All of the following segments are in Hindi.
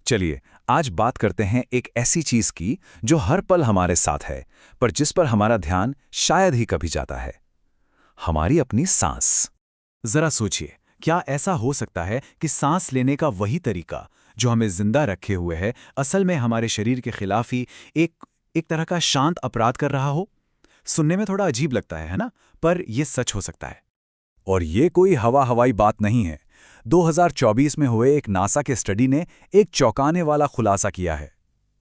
चलिए आज बात करते हैं एक ऐसी चीज की जो हर पल हमारे साथ है, पर जिस पर हमारा ध्यान शायद ही कभी जाता है। हमारी अपनी सांस। जरा सोचिए, क्या ऐसा हो सकता है कि सांस लेने का वही तरीका जो हमें जिंदा रखे हुए है, असल में हमारे शरीर के खिलाफ ही एक तरह का शांत अपराध कर रहा हो? सुनने में थोड़ा अजीब लगता है ना? पर यह सच हो सकता है। और ये कोई हवाई बात नहीं है। 2024 में हुए एक नासा के स्टडी ने एक चौंकाने वाला खुलासा किया है।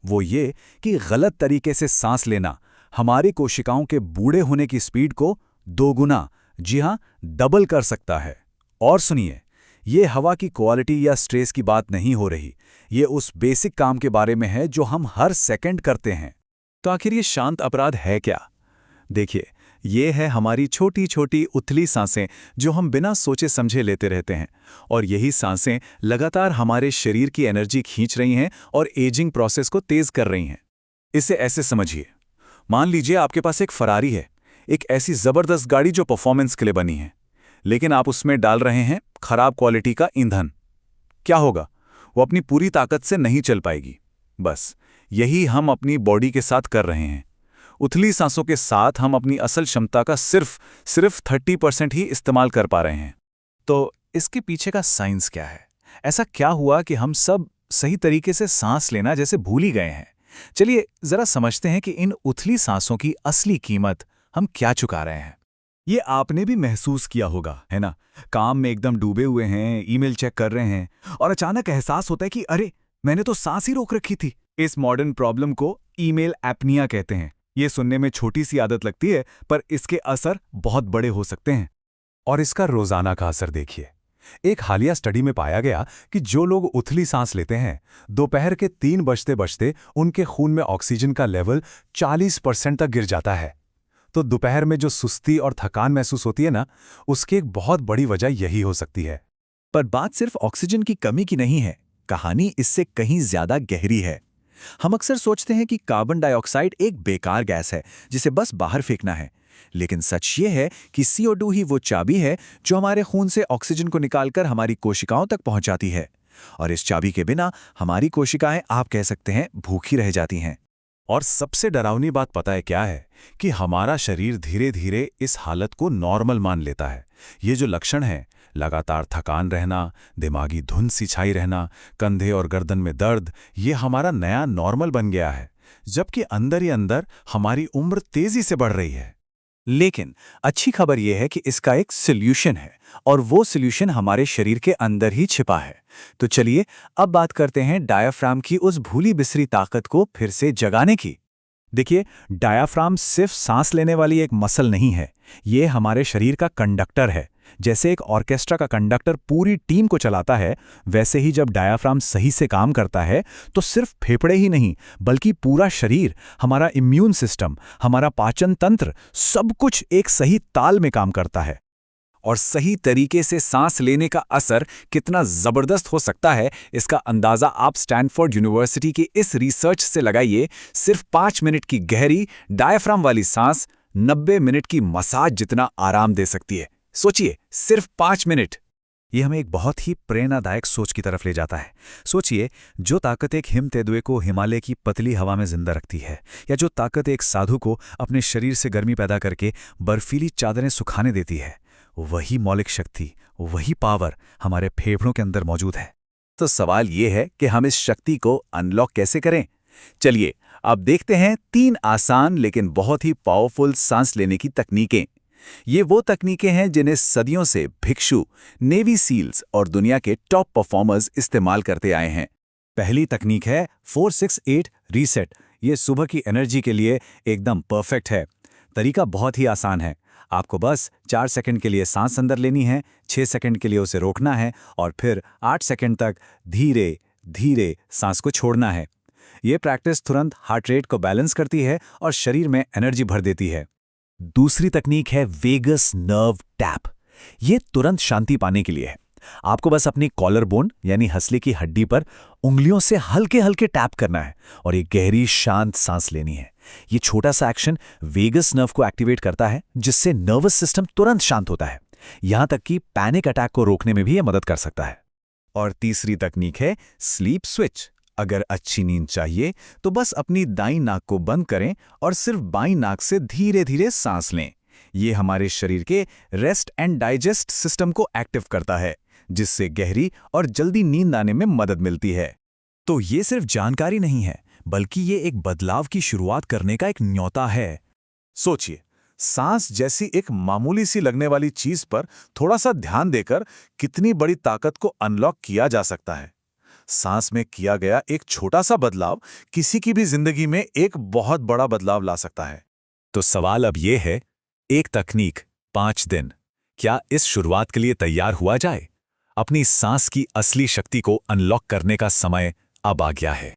वो ये कि गलत तरीके से सांस लेना हमारी कोशिकाओं के बूढ़े होने की स्पीड को दोगुना, जी हां, डबल कर सकता है। और सुनिए, ये हवा की क्वालिटी या स्ट्रेस की बात नहीं हो रही। ये उस बेसिक काम के बारे में है जो हम हर सेकंड करते हैं। तो आखिर ये शांत अपराध है क्या? देखिए, ये है हमारी छोटी छोटी उथली सांसें जो हम बिना सोचे समझे लेते रहते हैं। और यही सांसें लगातार हमारे शरीर की एनर्जी खींच रही हैं और एजिंग प्रोसेस को तेज कर रही हैं। इसे ऐसे समझिए, मान लीजिए आपके पास एक फरारी है, एक ऐसी जबरदस्त गाड़ी जो परफॉर्मेंस के लिए बनी है, लेकिन आप उसमें डाल रहे हैं खराब क्वालिटी का ईंधन। क्या होगा? वो अपनी पूरी ताकत से नहीं चल पाएगी। बस यही हम अपनी बॉडी के साथ कर रहे हैं। उथली सांसों के साथ हम अपनी असल क्षमता का सिर्फ 30% ही इस्तेमाल कर पा रहे हैं। तो इसके पीछे का साइंस क्या है? ऐसा क्या हुआ कि हम सब सही तरीके से सांस लेना जैसे भूल ही गए हैं? चलिए जरा समझते हैं कि इन उथली सांसों की असली कीमत हम क्या चुका रहे हैं। ये आपने भी महसूस किया होगा, है ना? काम में एकदम डूबे हुए हैं, ईमेल चेक कर रहे हैं, और अचानक एहसास होता है कि अरे, मैंने तो सांस ही रोक रखी थी। इस मॉडर्न प्रॉब्लम को ईमेल एपनिया कहते हैं। ये सुनने में छोटी सी आदत लगती है, पर इसके असर बहुत बड़े हो सकते हैं। और इसका रोजाना का असर देखिए। एक हालिया स्टडी में पाया गया कि जो लोग उथली सांस लेते हैं, दोपहर के 3 बजते बजते उनके खून में ऑक्सीजन का लेवल 40% तक गिर जाता है। तो दोपहर में जो सुस्ती और थकान महसूस होती है ना, उसकी एक बहुत बड़ी वजह यही हो सकती है। पर बात सिर्फ ऑक्सीजन की कमी की नहीं है, कहानी इससे कहीं ज्यादा गहरी है। हम अक्सर सोचते हैं कि कार्बन डाइऑक्साइड एक बेकार गैस है जिसे बस बाहर फेंकना है, लेकिन सच ये है कि CO2 ही वो चाबी है जो हमारे खून से ऑक्सीजन को निकालकर हमारी कोशिकाओं तक पहुंचाती है। और इस चाबी के बिना हमारी कोशिकाएं, आप कह सकते हैं, भूखी रह जाती हैं। और सबसे डरावनी बात पता है क्या है? कि हमारा शरीर धीरे धीरे इस हालत को नॉर्मल मान लेता है। ये जो लक्षण है, लगातार थकान रहना, दिमागी धुंध सी छाई रहना, कंधे और गर्दन में दर्द, ये हमारा नया नॉर्मल बन गया है, जबकि अंदर ही अंदर हमारी उम्र तेजी से बढ़ रही है। लेकिन अच्छी खबर यह है कि इसका एक सॉल्यूशन है, और वो सॉल्यूशन हमारे शरीर के अंदर ही छिपा है। तो चलिए अब बात करते हैं डायाफ्राम की उस भूली बिसरी ताकत को फिर से जगाने की। देखिए, डायाफ्राम सिर्फ सांस लेने वाली एक मसल नहीं है, ये हमारे शरीर का कंडक्टर है। जैसे एक ऑर्केस्ट्रा का कंडक्टर पूरी टीम को चलाता है, वैसे ही जब डायाफ्राम सही से काम करता है तो सिर्फ फेफड़े ही नहीं, बल्कि पूरा शरीर, हमारा इम्यून सिस्टम, हमारा पाचन तंत्र, सब कुछ एक सही ताल में काम करता है। और सही तरीके से सांस लेने का असर कितना जबरदस्त हो सकता है, इसका अंदाजा आप स्टैनफोर्ड यूनिवर्सिटी के इस रिसर्च से लगाइए। सिर्फ 5 मिनट की गहरी डायाफ्राम वाली सांस 90 मिनट की मसाज जितना आराम दे सकती है। सोचिए, सिर्फ 5 मिनट। यह हमें एक बहुत ही प्रेरणादायक सोच की तरफ ले जाता है। सोचिए, जो ताकत एक हिमतेंदुए को हिमालय की पतली हवा में जिंदा रखती है, या जो ताकत एक साधु को अपने शरीर से गर्मी पैदा करके बर्फीली चादरें सुखाने देती है, वही मौलिक शक्ति, वही पावर हमारे फेफड़ों के अंदर मौजूद है। तो सवाल यह है कि हम इस शक्ति को अनलॉक कैसे करें? चलिए अब देखते हैं 3 आसान लेकिन बहुत ही पावरफुल सांस लेने की तकनीकें। ये वो तकनीकें हैं जिन्हें सदियों से भिक्षु, नेवी सील्स और दुनिया के टॉप परफॉर्मर्स इस्तेमाल करते आए हैं। पहली तकनीक है 468 रीसेट। ये सुबह की एनर्जी के लिए एकदम परफेक्ट है। तरीका बहुत ही आसान है। आपको बस 4 सेकंड के लिए सांस अंदर लेनी है, 6 सेकंड के लिए उसे रोकना है, और फिर 8 सेकंड तक धीरे धीरे सांस को छोड़ना है। ये प्रैक्टिस तुरंत हार्ट रेट को बैलेंस करती है और शरीर में एनर्जी भर देती है। दूसरी तकनीक है वेगस नर्व टैप। ये तुरंत शांति पाने के लिए है। आपको बस अपनी कॉलर बोन यानी हंसली की हड्डी पर उंगलियों से हल्के हल्के टैप करना है और एक गहरी शांत सांस लेनी है। ये छोटा सा एक्शन वेगस नर्व को एक्टिवेट करता है, जिससे नर्वस सिस्टम तुरंत शांत होता है। यहां तक कि पैनिक अटैक को रोकने में भी यह मदद कर सकता है। और तीसरी तकनीक है स्लीप स्विच। अगर अच्छी नींद चाहिए तो बस अपनी दाईं नाक को बंद करें और सिर्फ बाईं नाक से धीरे धीरे सांस लें। ये हमारे शरीर के रेस्ट एंड डाइजेस्ट सिस्टम को एक्टिव करता है, जिससे गहरी और जल्दी नींद आने में मदद मिलती है। तो ये सिर्फ जानकारी नहीं है, बल्कि ये एक बदलाव की शुरुआत करने का एक न्योता है। सोचिए, सांस जैसी एक मामूली सी लगने वाली चीज पर थोड़ा सा ध्यान देकर कितनी बड़ी ताकत को अनलॉक किया जा सकता है। सांस में किया गया एक छोटा सा बदलाव किसी की भी जिंदगी में एक बहुत बड़ा बदलाव ला सकता है। तो सवाल अब ये है, एक तकनीक 5 दिन, क्या इस शुरुआत के लिए तैयार हुआ जाए? अपनी सांस की असली शक्ति को अनलॉक करने का समय अब आ गया है।